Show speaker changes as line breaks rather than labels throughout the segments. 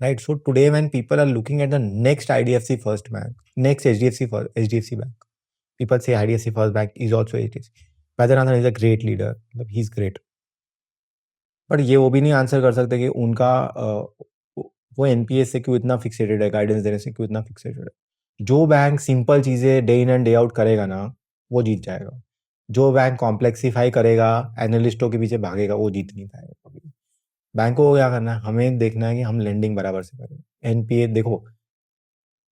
right? So today when people are looking at the next IDFC First Bank, next HDFC Bank, people say IDFC First Bank is also HDFC. Vaidyanathan is a great leader, he's great. But ये वो भी नहीं answer कर सकते कि उनका वो NPS से क्यों इतना फिक्सेटेड है, गाइडेंस देने से क्यों इतना फिक्सेटेड है। जो बैंक सिंपल चीज़ें day in and day out करेगा ना, वो जीत जाएगा। जो बैंक कॉम्प्लेक्सीफाई करेगा, एनालिस्टों के पीछे भागेगा, वो जीत नहीं पाएगा कभी। बैंकों को क्या करना है, हमें देखना है कि हम लेंडिंग बराबर से करें। एनपीए देखो,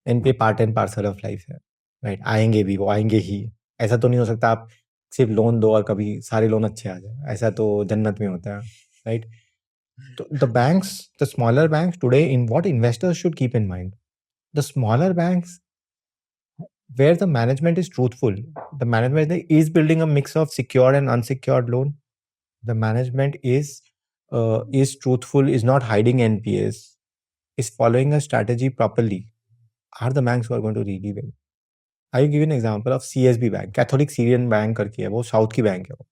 NPA part and parcel of life है, राइट? आएंगे भी, वो आएंगे ही। ऐसा तो नहीं हो सकता आप सिर्फ लोन दो और कभी सारे लोन अच्छे आ जाए, ऐसा तो जन्नत में होता है, right? The banks, the smaller banks today, in what investors should keep in mind, the smaller banks where the management is truthful, the management is building a mix of secured and unsecured loan, the management is truthful, is not hiding NPAs, is following a strategy properly, are the banks who are going to really win. I give an example of CSB Bank, Catholic Syrian Bank करके है, वो south की bank है, वो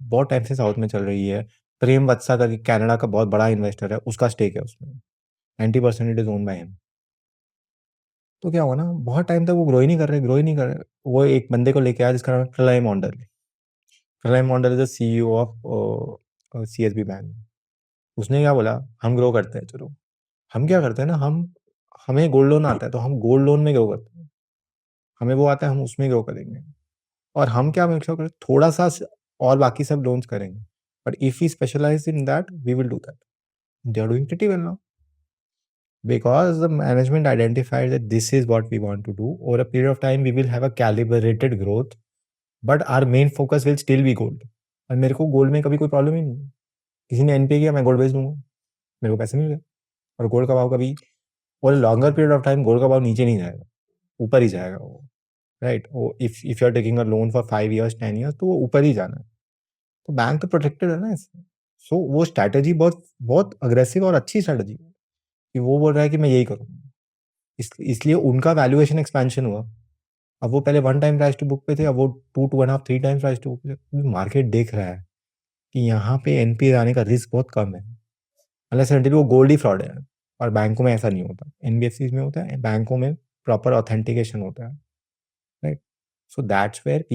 बहुत time से south में चल रही है। प्रेम वत्सा करके कनाडा का बहुत बड़ा इन्वेस्टर है, उसका स्टेक है उसमें, 90% it is own by him. तो क्या हुआ ना, बहुत टाइम तक वो ग्रो ही नहीं कर रहे। वो एक बंदे को लेके आया जिसका नाम है Pralay Mondal. Pralay Mondal is the CEO of CSB bank. उसने क्या बोला, हम ग्रो करते हैं, चलो हम क्या करते हैं ना, हमें गोल्ड लोन आता है तो हम गोल्ड लोन में ग्रो करते हैं, हमें वो आता है हम उसमें ग्रो करेंगे। और हम क्या मेक श्योर करें, थोड़ा सा और बाकी सब लोन्स करेंगे, but if we specialise in that we will do that. They are doing pretty well now because the management identified that this is what we want to do. Over a period of time we will have a calibrated growth, but our main focus will still be gold. और मेरे को gold में कभी कोई problem ही नहीं है। किसी ने एनपीए किया, मैं गोल्ड बेच दूंगा, मेरे को पैसे मिल गए। और गोल्ड का भाव कभी और longer period of time gold का भाव नीचे नहीं जाएगा, ऊपर ही जाएगा वो, राइट? वो if you are taking a loan for 5 years 10 years तो वो ऊपर ही जाना है। तो बैंक तो प्रोटेक्टेड है ना इससे। सो वो स्ट्रैटेजी बहुत बहुत अग्रेसिव और अच्छी स्ट्रैटेजी है कि वो बोल रहा है कि मैं यही करूँगा, इसलिए उनका वैल्यूएशन एक्सपेंशन हुआ। अब वो पहले 1 टाइम प्राइस टू बुक पे थे, अब वो 2.5 3 टाइम प्राइस टू बुक पे। मार्केट देख रहा है कि यहाँ पे एनपीए आने का रिस्क बहुत कम है, अनलेस एंड वो गोल्ड ही फ्रॉड है। और बैंकों में ऐसा नहीं होता, एनबीएफसी में होता है, बैंकों में प्रॉपर ऑथेंटिकेशन होता है, right? So that's where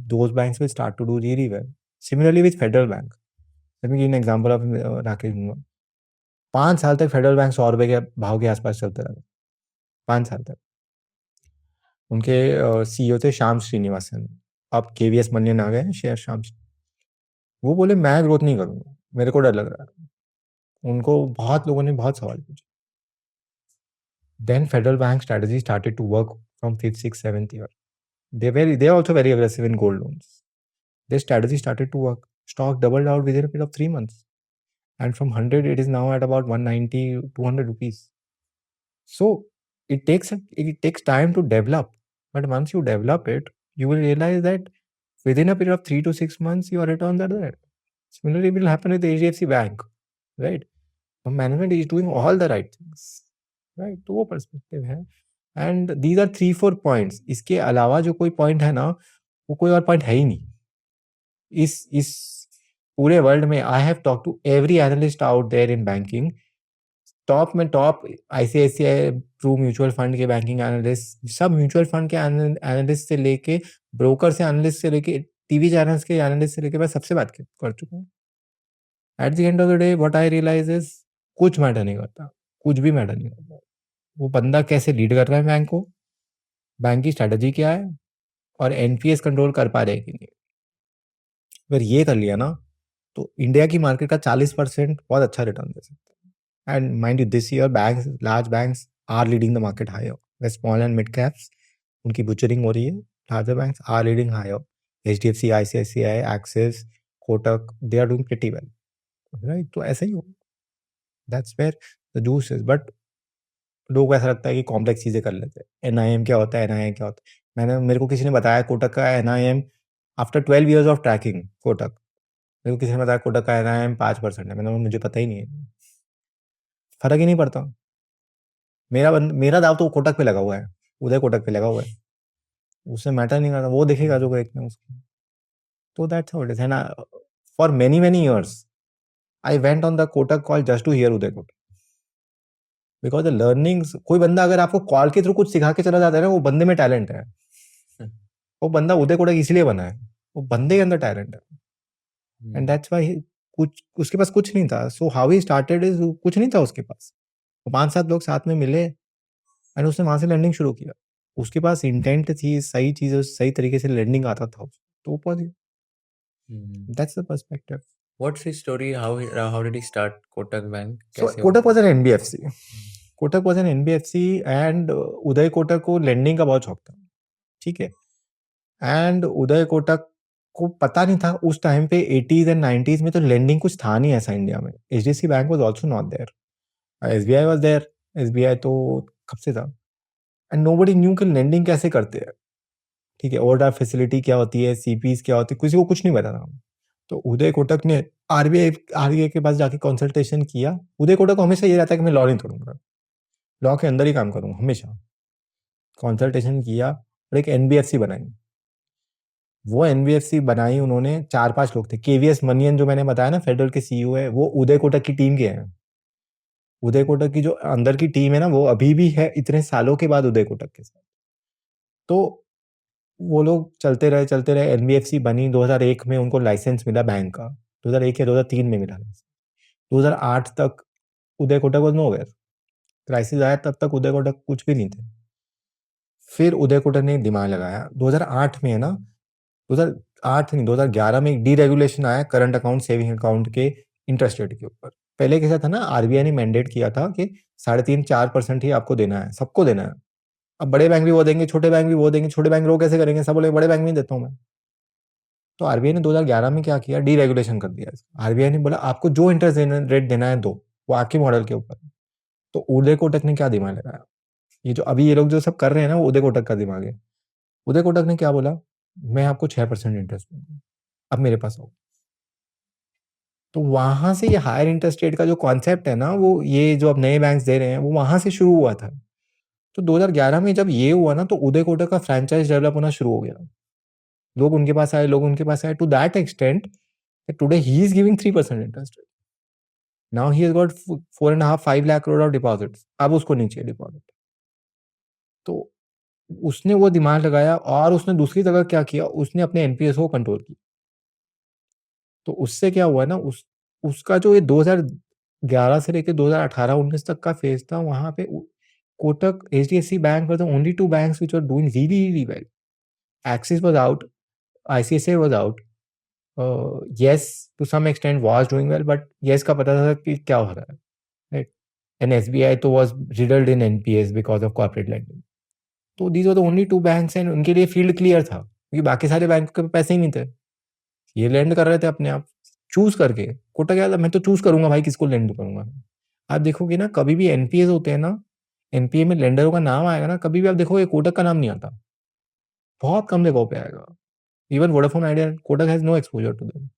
those banks will start to do really well. Similarly with Federal Bank, let me give an example of Rakesh Moonga. 5 साल तक फेडरल बैंक 100 रुपए के भाव के आसपास चलते रहे, 5 साल तक। उनके CEO थे श्याम श्रीनिवासन, अब केवीएस मनियन आ गए शेयर श्याम। वो बोले मैं ग्रोथ नहीं करूंगा, मेरे को डर लग रहा है। उनको बहुत लोगों ने बहुत सवाल पूछे। Then Federal Bank strategy started to work from 5th 6th 7th year. They are also very aggressive in gold loans. Their strategy started to work. Stock doubled out within a period of 3 months, and from 100 it is now at about 190 200 rupees. So it takes time to develop, but once you develop it, you will realize that within a period of 3 to 6 months your returns are there. Similarly will happen with HDFC Bank, right? The management is doing all the right things, right? तो वो perspective है। And these are 3-4 points. इसके अलावा जो कोई point है ना, वो कोई और पॉइंट है ही नहीं इस पूरे वर्ल्ड में। I have talk to every analyst out there in banking. Top में top ICICI true mutual fund के बैंकिंग एनालिस्ट, सब म्यूचुअल फंड के एनालिस्ट से लेके ब्रोकर से एनालिस्ट से लेके टीवी चैनल्स के एनालिस्ट से लेके मैं सबसे बात कर चुका हूँ। At the end of the day what I realise is कुछ मैटर नहीं करता, कुछ भी मैटर नहीं करता। वो बंदा कैसे लीड कर रहा है बैंक को, बैंक की स्ट्रेटजी क्या है, और एनपीएस कंट्रोल कर पा रहे हैं कि नहीं। अगर ये कर लिया ना, तो इंडिया की मार्केट का 40% बहुत अच्छा रिटर्न दे सकता है। And mind you this year banks, large banks are leading the market higher. The small and mid caps उनकी बुचरिंग हो रही है, larger banks are leading higher. HDFC, ICICI, Axis, Kotak, they are doing pretty well, right? तो ऐसा ही हो, that's where the juice is. But लोगों को ऐसा लगता है कि कॉम्प्लेक्स चीज़ें कर लेते हैं। NIM क्या होता है, NIM क्या होता है। मेरे को किसी ने बताया कोटक का NIM after 12 years of tracking Kotak, मेरे को किसी ने बताया कोटक का NIM 5% है। मैंने बोला मुझे पता ही नहीं है, फर्क ही नहीं पड़ता। मेरा दाव तो कोटक पे लगा हुआ है, उदय कोटक पे लगा हुआ है, उससे मैटर नहीं करता, वो देखेगा जो देखना उसको। तो दैट्स हाउ इट इज है ना। For many many years I went on the Kotak call just to hear Uday Kotak, because the learnings, कोई बंदा अगर आपको कॉल के थ्रू कुछ सिखा के चला जाता है ना, वो बंदे में टैलेंट है। वो बंदा उदय कोटक इसलिए बना है, वो बंदे के अंदर टैलेंट है, एंड दैट्स व्हाई कुछ उसके पास कुछ नहीं था। So how he started is, कुछ नहीं था उसके पास। 5-7 लोग साथ में मिले एंड उसने वहां से लर्निंग शुरू किया। उसके पास इंटेंट थी, सही चीजें, सही तरीके से लर्निंग आता था, तो वो पहुंच गया। That's the perspective.
What's his story? How did he start Kotak Bank?
So
कैसे
Kotak was an NBFC. Kotak was an NBFC and Uday Kotak को लेंडिंग का बहुत शौक था, ठीक है। एंड उदय कोटक को पता नहीं था उस टाइम पे 80s एंड 90s में तो लेंडिंग कुछ था नहीं ऐसा इंडिया में। HDFC bank was also not there, SBI was there. SBI तो कब से था, एंड नोबडी न्यू कि लेंडिंग कैसे करते हैं, ठीक है। ओवरड्राफ्ट फैसिलिटी क्या होती है, सीपीज क्या होती है, किसी को कुछ नहीं पता था। तो उदय कोटक ने आरबीआई के पास जाके कंसल्टेशन किया। उदय कोटक को हमेशा ये रहता है कि मैं लॉ नहीं तोड़ूंगा, लॉ के अंदर ही काम करूंगा हमेशा। कंसल्टेशन किया और एक एनबीएफसी बनाई। वो एनबीएफसी बनाई उन्होंने, 4-5 लोग थे। केवीएस मनियन जो मैंने बताया ना, फेडरल के सीईओ है, वो उदय कोटक की टीम के हैं। उदय कोटक की जो अंदर की टीम है ना, वो अभी भी है इतने सालों के बाद उदय कोटक के साथ। तो वो लोग चलते रहे। एनबीएफसी बनी 2001 में, उनको लाइसेंस मिला बैंक का। 2001 या 2003 में मिला। 2008 तक Uday Kotak was nowhere. Crisis आया तब तक उदय कोटक कुछ भी नहीं थे। फिर उदय कोटक ने दिमाग लगाया 2008 में, है ना, 2008 नहीं 2011 में एक डीरेगुलेशन आया करंट अकाउंट सेविंग अकाउंट के इंटरेस्ट रेट के ऊपर। पहले कैसा था ना, आरबीआई ने मैंडेट किया था कि 3.5-4% ही आपको देना है, सबको देना है। अब बड़े बैंक भी वो देंगे, छोटे बैंक भी वो देंगे। छोटे बैंक रो कैसे करेंगे, सब बोले बड़े बैंक में देता हूँ मैं। तो आरबीआई ने 2011 में क्या किया, डीरेगुलेशन कर दिया। आरबीआई ने बोला आपको जो इंटरेस्ट रेट देना है दो, वो आपके मॉडल के ऊपर। तो उदय कोटक ने क्या दिमाग लगाया, ये जो अभी ये लोग जो सब कर रहे हैं ना, वो उदय कोटक का दिमाग है। उदय कोटक ने क्या बोला, मैं आपको 6% इंटरेस्ट दूंगा, अब मेरे पास आओ। तो वहां से ये हायर इंटरेस्ट रेट का जो कॉन्सेप्ट है ना, वो ये जो अब नए बैंक्स दे रहे हैं, वो वहां से शुरू हुआ था। तो 2011 में जब ये हुआ ना, तो उदय कोटक का फ्रेंचाइज डेवलप होना शुरू हो गया। लोग उनके पास आए to that extent that today he is giving 3% interest rate. Now he has got 4.5-5 lakh crore of deposits. अब उसको नहीं चाहिए डिपॉजिट। तो उसने वो दिमाग लगाया और उसने दूसरी जगह क्या किया, उसने अपने एनपीएस को कंट्रोल किया। तो उससे क्या हुआ ना, उसका जो ये 2011 से लेकर 2018-19 तक का फेज था, वहां पे Kotak, HDFC bank were the only two banks which were doing really well. Axis was out, ICICI was out, yes to some extent was doing well, but yes का पता था कि क्या हो रहा है, right? And SBI तो was riddled in NPAs because of corporate lending. तो these were the only two banks and उनके लिए फील्ड क्लियर था, क्योंकि बाकी सारे बैंक के पैसे ही नहीं थे। ये लैंड कर रहे थे अपने आप चूज करके। कोटक क्या था, मैं तो चूज करूंगा भाई किसको लैंड करूंगा। आप देखोगे ना, कभी भी एनपीएस होते हैं ना, एनपीए में लेंडरों का नाम आएगा ना, कभी भी आप देखोगे कोटक का नाम नहीं आता, बहुत कम जगहों पे आएगा। Even Vodafone Idea, Kotak has no exposure to them.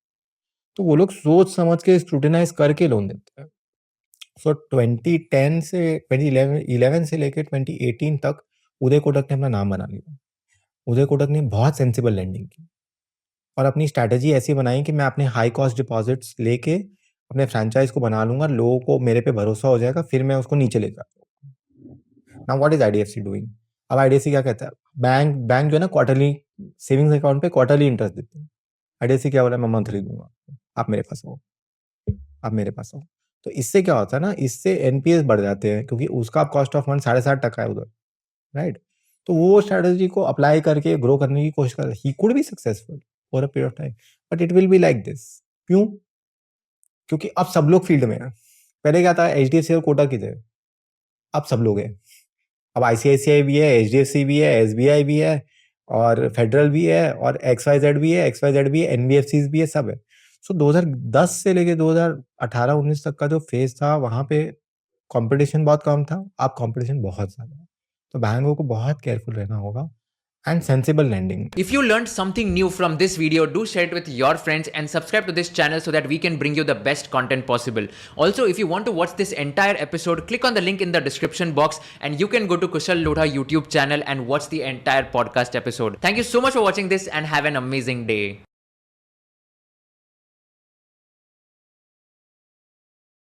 तो वो लोग सोच समझ के स्क्रूटिनाइज करके लोन देते हैं। सो 2011 से लेकर 2018 तक उदय कोटक ने अपना नाम बना लिया। उदय कोटक ने बहुत सेंसिबल लैंडिंग की और अपनी स्ट्रैटेजी ऐसी बनाई कि मैं अपने हाई कॉस्ट डिपॉजिट्स लेके अपने फ्रेंचाइज को बना लूंगा, लोगों को मेरे पे भरोसा हो जाएगा, फिर मैं उसको नीचे लेकर आऊंगा। Now what is IDFC doing? अब आईडीएफसी क्या कहता है, बैंक जो है ना, क्वार्टरली सेविंग्स अकाउंट पे क्वार्टरली इंटरेस्ट देते हैं। आईडीएफसी क्या बोला, मैं मंथली दूंगा, आप मेरे पास आओ, आप मेरे पास आओ। तो इससे क्या होता है ना, इससे एनपीएस बढ़ जाते हैं, क्योंकि उसका कॉस्ट ऑफ फंड 7.5% है उधर, राइट। तो वो स्ट्रेटेजी को अप्लाई करके ग्रो करने की कोशिश कर, he could be successful for a period of time, but it will be like this. क्यों? क्योंकि अब सब लोग फील्ड में है। पहले क्या था, एचडीएफसी और कोटक की थे, अब सब लोग हैं। अब आईसीआईसीआई भी है, एचडीएफसी भी है, एसबीआई भी है, और फेडरल भी है, और एक्सवाईजेड भी है, एनबीएफसी भी है, सब है। सो 2010 से लेके 2018-19 तक का जो फेज था, वहां पे कंपटीशन बहुत कम था, अब कंपटीशन बहुत ज्यादा है। तो बैंकों को बहुत केयरफुल रहना होगा and sensible lending.
If you learned something new from this video, do share it with your friends and subscribe to this channel so that we can bring you the best content possible. Also, if you want to watch this entire episode, click on the link in the description box and you can go to Kushal Lodha YouTube channel and watch the entire podcast episode. Thank you so much for watching this and have an amazing day.